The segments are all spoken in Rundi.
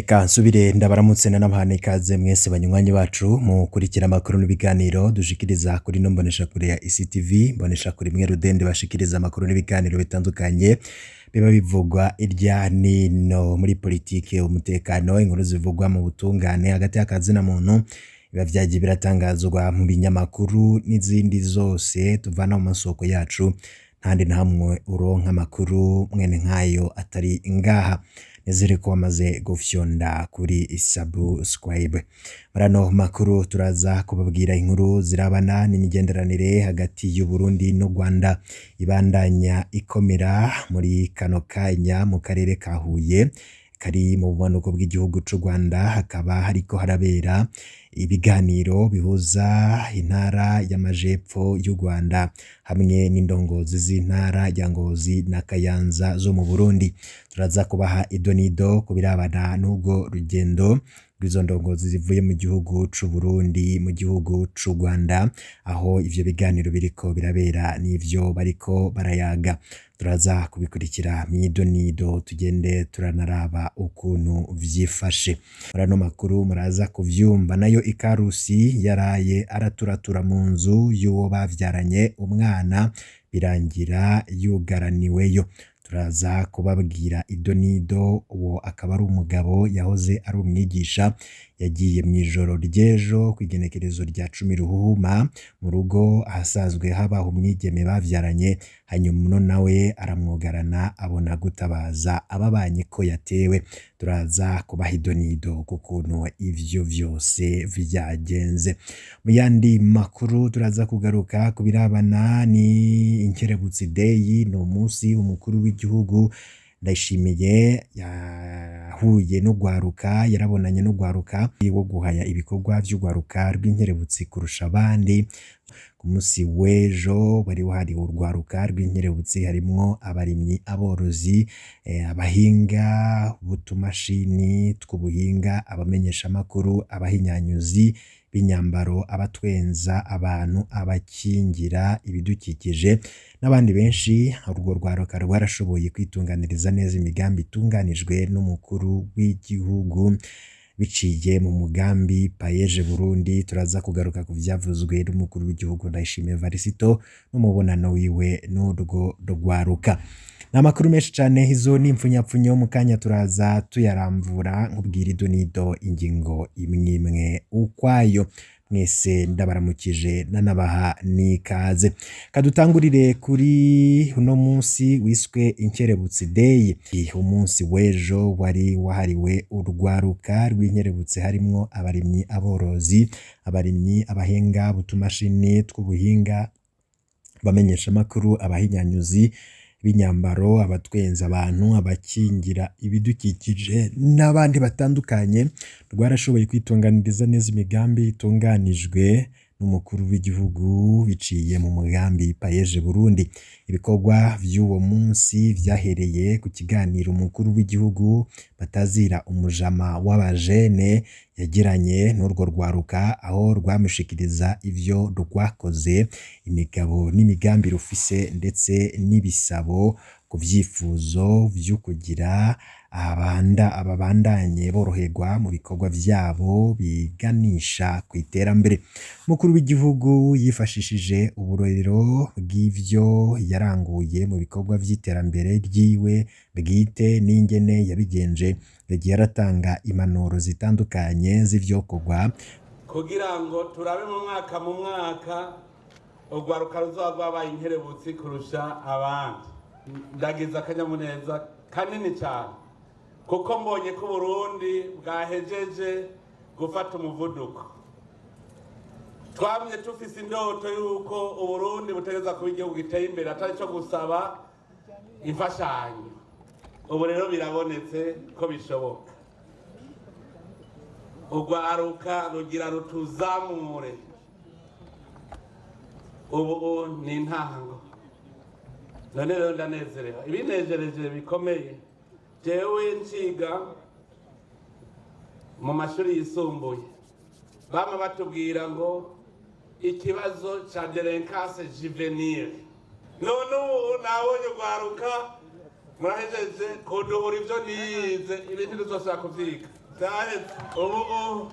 Reka nsubire ndabaramutse n'abahane ikaze mwese banywanyi bacu mu kurikira amakuru n'ibiganiro dushikiriza kuri no mbonesha kure ya ICTV, mbonesha kuri mwe rudende bashikiriza amakuru n'ibiganiro bitandukanye biba bivugwa irya nino muri politike, umutekano, inkuru zivugwa mu butungane hagati y'akazi na muntu, biba vyagiye biratangazwa mu binyamakuru n'izindi zose tuvana mu masoko yacu, ntandi ntamwe uronka amakuru mwene nkayo atari ngaha. Nizere ko wamaze gufyonda kuri subscribe. Marano makuru turaza kubabwira inkuru zirabana n'imigenderanire hagati y'u Burundi no Rwanda ibandanya ikomera muri kano kanya mu karere ka Huye kari mu bumanuko bw'igihugu c'u Rwanda, hakaba hariko harabera ibiganiro bihuza intara y'amajepfo y'u Rwanda hamwe n'indongozi z'intara ya Ngozi na Kayanza zo mu Burundi. Turaza kubaha idonido kubirabana n'ubwo rugendo rw'izo ndongozi zivuye mu gihugu c'u Burundi mu gihugu c'u Rwanda, aho ivyo biganiro biriko birabera n'ivyo bariko barayaga. Turaza kubikurikira mw'idonido tugende turanaraba ukuntu vyifashe. Murano makuru muraza kuvyumva nayo Ikarusi yaraye araturatura mu nzu y'uwo bavyaranye umwana birangira yugaraniweyo. Turaza kubabwira idonido, uwo akaba ari umugabo yahoze ari umwigisha yagiye mw'ijoro ry'ejo kw'igenekerezo rya 10 Ruhuhuma mu rugo ahasanzwe habaho umwigeme bavyaranye, hanyuma nawe aramwogarana abona gutabaza ababanye ko yatewe. Turaza kubaha idonido kukuntu ivyo vyose vyagenze. Mu yandi makuru turaza kugaruka kubirabana ni Inkerebutsi Day, no musi umukuru w'igihugu Ndayishimiye yahuye n'ugwaruka, yarabonanye n'ugwaruka wo guhaya ibikorwa vy'ugwaruka rw'inkerebutsi kurusha abandi. Ku musi w'ejo bari wahariwe urwaruka rw'inkerebutsi, harimwo abarimyi, aborozi, abahinga butumashini tw'ubuhinga, abamenyesha makuru, abahinyanyuzi b'inyambaro, abatwenza abantu, abakingira ibidukikije n'abandi benshi. Urwo rwaruka rwarashoboye kwitunganiriza neza imigambi itunganijwe n'umukuru w'igihugu biciye mu mugambi Paeje Burundi. Turaza kugaruka ku vyavuzwe n'umukuru w'igihugu Ndayishimiye Varisito n'umubonano wiwe n'urwo rwaruka. N'amakuru menshi cane, izo ni impfunyapfunyo mu kanya turaza tuyaramvura nkubwira idonido ingingo imwe ukwayo. Mwese ndabaramukije nanabaha n'ikaze. Kadutangurire kuri uno munsi wiswe Inkerebutsi Day. Umunsi w'ejo wari wahariwe urwaruka rw'inkerebutsi, harimwo abarimyi, aborozi, abarimyi, abahinga butumashini tw'ubuhinga, bamenyesha makuru, abahinyanyuzi b'inyambaro, abatwenza abantu, abakingira ibidukikije n'abandi batandukanye. Rwarashoboye kwitunganiriza neza imigambi itunganijwe n'umukuru w'igihugu biciye mu mugambi Paeje Burundi. Ibikorwa vy'uwo munsi vyahereye ku kiganiro umukuru w'igihugu Batazira umujama w'abajene yagiranye n'urwo rwaruka, aho rwamushikiriza ivyo rwakoze, imigabo n'imigambi rufise ndetse n'ibisabo ku vyifuzo vyo kugira ababandanye boroherwa mu bikorwa vyabo biganisha ku iterambere. Umukuru w'igihugu yifashishije uburorero bw'ivyo yaranguye mu bikorwa vy'iterambere ryiwe bwite n'ingene yabigenje. Yagiye aratanga impanuro zitandukanye z'ivyokorwa kugira ngo turabe mu mwaka urwaruka ruzoba rwabaye inkerebutsi kurusha abandi. Ndagize akanyamuneza kanini cyane kuko mbonye ko Burundi bwahejeje gufata umuvuduko. Twamye tufise indoto yuko Uburundi butegeza kuba igihugu giteye imbere atari cyo gusaba imfashanyo. Ubu rero birabonetse ko bishoboka. Urwaruka rugira rutuzamure. Ubu ni intango. None rero ndanezerewe, ibinejereje bikomeye. Jewe nciga mu mashuri yisumbuye, bama batubwira ngo ikibazo ca delinquance juvenile. None ubu nabonye urwaruka murahejeje kuduhura ivyo nize, ibintu bizosaba kuvyiga. byaheze ubu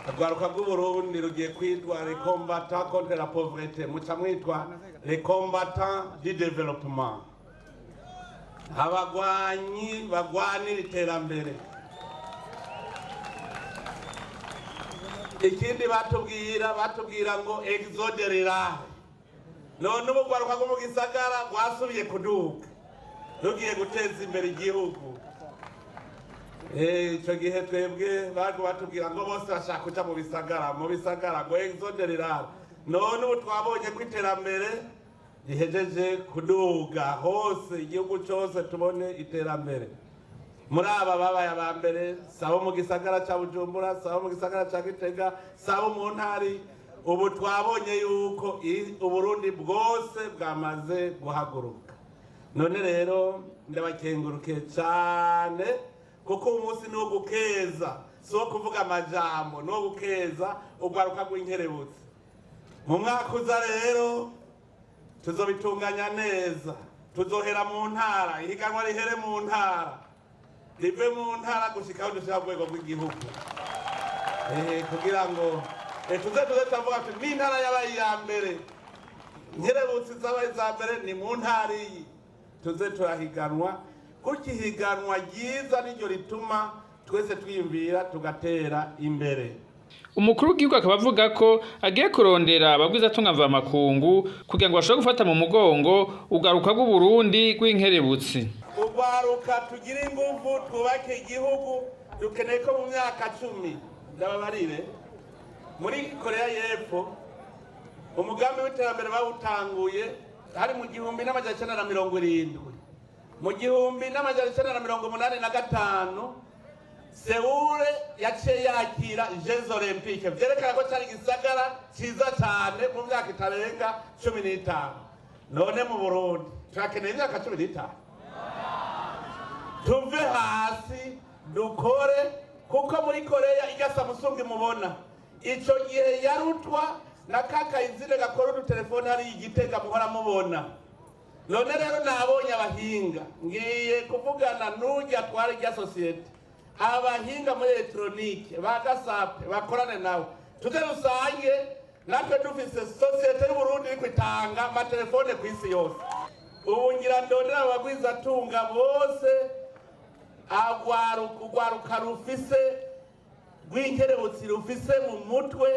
urwaruka rw'uburundi rugiye kwitwa les combattants contre la pauvreté, muca mwitwa les combattants du développement, abagwanyi bagwanira iterambere. Ikindi batubwira ngo exode rural, none ubu urwaruka rwo mu gisagara rwasubiye kuduka rugiye guteza imbere igihugu. Icyo gihe twebwe batubwira ngo bose bashaka kuja mu bisagara ngo exode rural, none ubu twabonye ko iterambere rihejeje kuduga hose, igihugu cyose tubone iterambere. Muri aba babaye aba mbere sabo mu gisagara cya Bujumbura, sabo mu gisagara cya Gitega, sabo mu ntari, ubu twabonye yuko Uburundi bwose bwamaze guhaguruka. None rero ndabakenguruke cyane, kuko umunsi ni ugukeza, si wo kuvuga amajambo, ni wo gukeza urwaruka rw'inkerebutsi. Mu mwaka uza rero tuzobitunganya neza, tuzohera mu ntara, ihiganwa rihere mu ntara, rive mu ntara gushika aho dushaka urwego rw'igihugu, kugira ngo tuze turavuga ati n'intara yabaye iya mbere, inkerebutsi zabaye iza mbere ni mu ntara iyi. Tuze turahiganwa, kuko ihiganwa ryiza niryo rituma twese twiyumvira tugatera imbere. Umukuru w'igihugu akaba avuga ko agiye kurondera abagwizatunga mvamakungu kugira ngo bashobore gufata mu mugongo urwaruka rw'Uburundi rw'inkerebutsi. Urwaruka tugire ingufu, twubake igihugu. Dukeneye ko mu myaka 10, ndababarire, muri Korea y'Epfo umugambi w'iterambere bawutanguye hari mu 1970, mu 1985 Seule yaciye yakira Jeux Olympiques, vyerekana ko cyari gisagara ciza cyane mu myaka itarenga 15. None mu Burundi turakeneye imyaka 15, tuve hasi dukore, kuko muri Korea igasa musungi mubona ico gihe yarutwa na kakayizine gakora udutelefone hari Igitega muhora mubona. None rero nabonye abahinga, ngiye kuvugana n'urya twari rya societe, abahinga muri electronique bagasape bakorane nawe, tuze rusange natwe dufise societe y'Uburundi iri kwitanga amatelefone ku isi yose. Ubu ngira ndondera abagwizatunga bose urwaruka rufise rw'inkerebutsi rufise mu mutwe,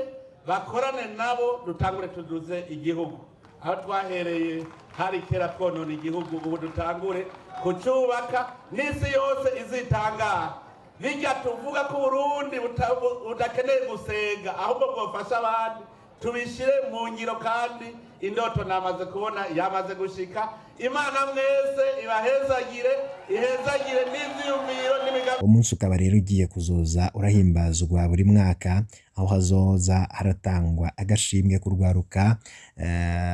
bakorane nabo dutangure tuduze igihugu. Aho twahereye hari kera twonona igihugu, ubu dutangure kucyubaka n'isi yose izitangara. Bijya tuvuga ko Burundi budakeneye gusega, ahubwo bwofasha abandi, tubishire mu ngiro, kandi indoto namaze kubona yamaze gushika. Imana mwese ibahezagire, ihezagire n'ivyumviro n'imigambi. Umunsi ukaba rero ugiye kuzoza urahimbazwa buri mwaka, aho hazoza haratangwa agashimwe kurwaruka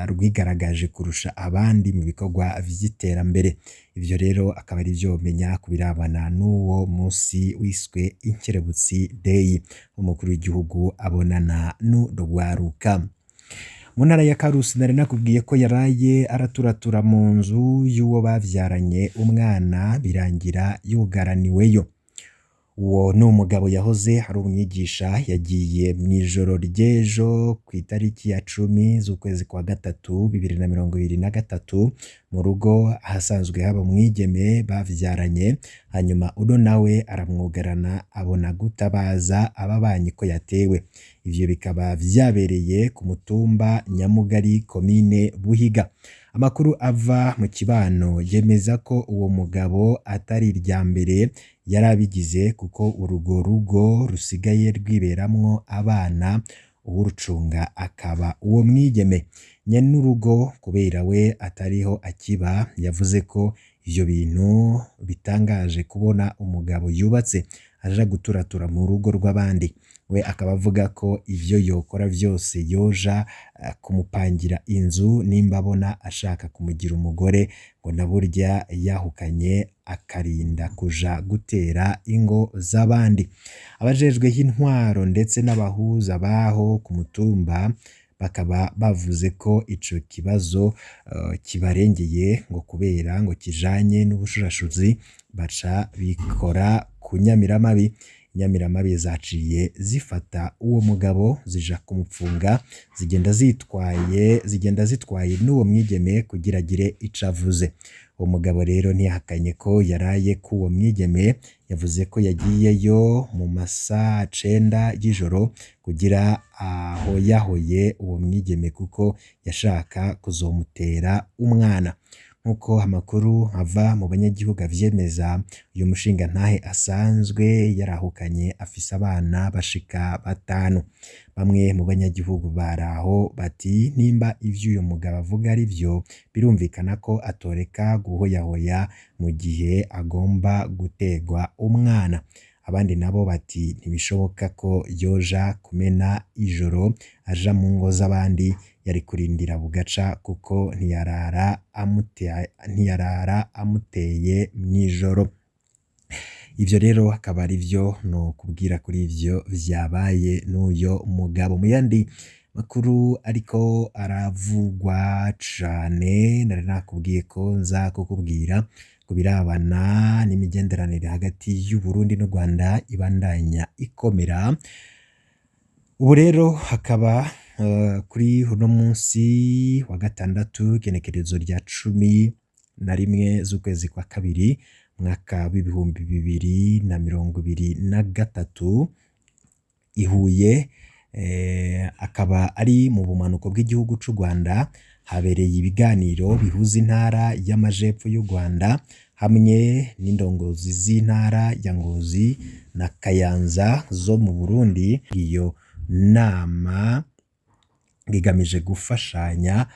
rwigaragaje kurusha abandi mu bikorwa vy'iterambere. Ivyo rero akaba ari byo menya kubirabana n'uwo munsi wiswe Inkerebutsi Day, umukuru w'igihugu abonana n'urwaruka. Mu ntara ya Karusi nari nakubwiye ko yaraye araturatura mu nzu y'uwo bavyaranye umwana birangira yugaraniweyo. Uwo ni umugabo yahoze hari umwigisha, yagiye mu ijoro ry'ejo ku itariki ya 10 z'ukwezi kwa gatatu 2023 mu rugo ahasanzwe haba mwigeme bavyaranye, hanyuma uno nawe aramwugarana abona gutabaza ababanyi ko yatewe. Ivyo bikaba vyabereye ku mutumba Nyamugari, komine Buhiga. Amakuru ava mu kibano yemeza ko uwo mugabo atari irya mbere yarabigize, kuko urugo rusigaye rwiberamwo abana, uwurucunga akaba uwo mwigeme. Nyene urugo kubera we atariho akiba, yavuze ko ivyo bintu bitangaje kubona umugabo yubatse aja guturatura mu rugo rw'abandi. We akaba avuga ko ivyo yokora vyose yoja kumupangira inzu nimba abona ashaka kumugira umugore, ngo naburya yahukanye akarinda kuja gutera ingo z'abandi. Abajejwe intwaro ndetse n'abahuza baho ku mutumba bakaba bavuze ko ico kibazo kibarengeye, ngo kubera ngo kijanye n'ubushurashuzi baca bikora ku Nyamiramabi. Inyamiramabi zaciye zifata uwo mugabo zija kumupfunga, zigenda zitwaye n'uwo mwigeme kugira agire ico avuze. Uwo mugabo rero ntiyahakanye ko yaraye k'uwo mwigeme, yavuze ko yagiyeyo mu masaha 9 y'ijoro kugira ahoyahoye uwo mwigeme kuko yashaka kuzomutera umwana. Nk'uko amakuru ava mu banyagihugu avyemeza, uyu mushinga ntahe asanzwe yarahukanye afise abana bashika 5. Bamwe mu banyagihugu baraho bati nimba ivyo uyu mugabo avuga ari vyo, birumvikana ko atoreka guhoyahoya mu gihe agomba gutegwa umwana. Abandi nabo bati ntibishoboka ko yoja kumena ijoro aja mu ngo z'abandi, yari kurindira bugaca kuko ntiyarara amuteye mw'ijoro. Ivyo rero akaba ari vyo no kubwira kuri ivyo vyabaye n'uyo mugabo. Mu yandi makuru ariko aravugwa cane, nari nakubwiye ko nza kukubwira ku birabana n'imigenderanire hagati y'u Burundi n'u Rwanda ibandanya ikomera. Ubu rero hakaba kuri uno munsi wa gatandatu igenekerezo rya 11 z'ukwezi kwa kabiri mwaka w'ibihumbi 2023 i Huye, akaba ari mu bumanuko bw'igihugu c'u Rwanda, habereye ibiganiro bihuza intara y'amajepfo y'u Rwanda hamwe n'indongozi z'intara ya Ngozi na Kayanza zo mu Burundi. Iyo nama igamije gufashanya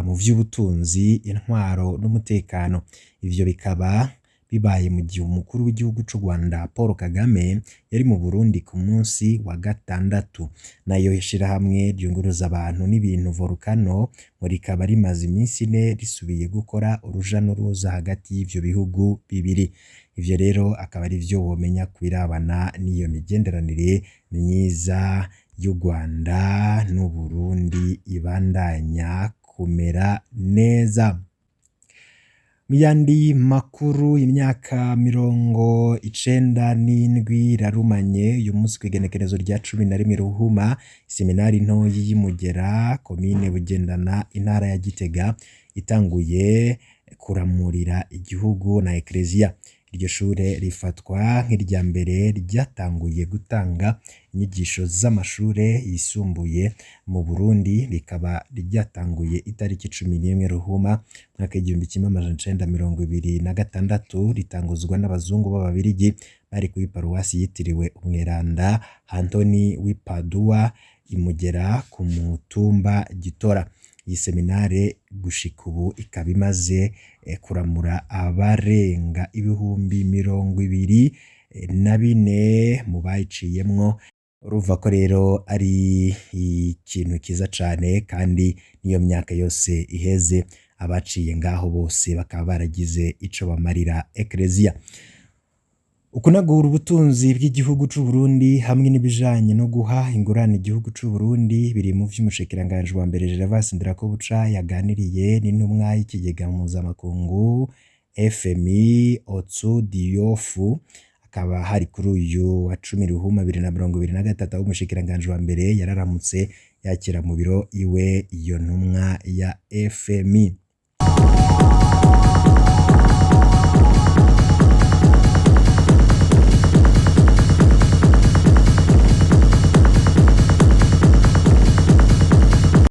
mu vy'ubutunzi, intwaro n'umutekano. Ivyo bikaba bibaye mu gihe umukuru w'igihugu c'u Rwanda Paul Kagame yari mu Burundi ku munsi wa gatandatu. Nayo ishirahamwe ryunguruza abantu n'ibintu Volcano ngo rikaba rimaze iminsi 4 risubiye gukora uruja n'uruza hagati y'ivyo bihugu bibiri. Ivyo rero akaba ari vyo womenya kwirabana n'iyo migenderanire myiza y'u Rwanda n'u Burundi ibandanya kumera neza. Muyandi makuru, imyaka 97 irarumanye uyu munsi kw'igenekerezo rya 11 Ruhuma, seminari ntoyi y'Imugera komine Bugendana intara ya Gitega itanguye kuramurira igihugu na Eklezia. Iryo shure rifatwa nk'irya mbere ryatanguye gutanga inyigisho z'amashure yisumbuye mu Burundi, rikaba ryatanguye itariki 11 Ruhuma mwaka 1926, ritanguzwa n'abazungu b'Ababirigi bari kuri paruwasi yitiriwe Umweranda Antoni w'Ipadua Imugera ku mutumba Gitora. Iyi seminare gushika ubu ikaba imaze kuramura abarenga ibihumbi 24 mu bayiciyemwo. Urumva ko rero ari ikintu kiza cane, kandi niyo myaka yose iheze abaciye ngaho bose bakaba baragize ico bamarira Eklezia. Ukunagura ubutunzi bw'igihugu c'u Burundi hamwe n'ibijanye no guha ingurane igihugu c'u Burundi biri mu vy'umushikiranganje wa mbere Gervas Ndirakobuca yaganiriye n'intumwa y'ikigega mpuzamakungu FMI Otsu Diofu. Akaba hari kuri uyu wa 10 Ruhuma 2023 umushikiranganje wa mbere yararamutse yakira mu biro iwe iyo ntumwa ya FMI.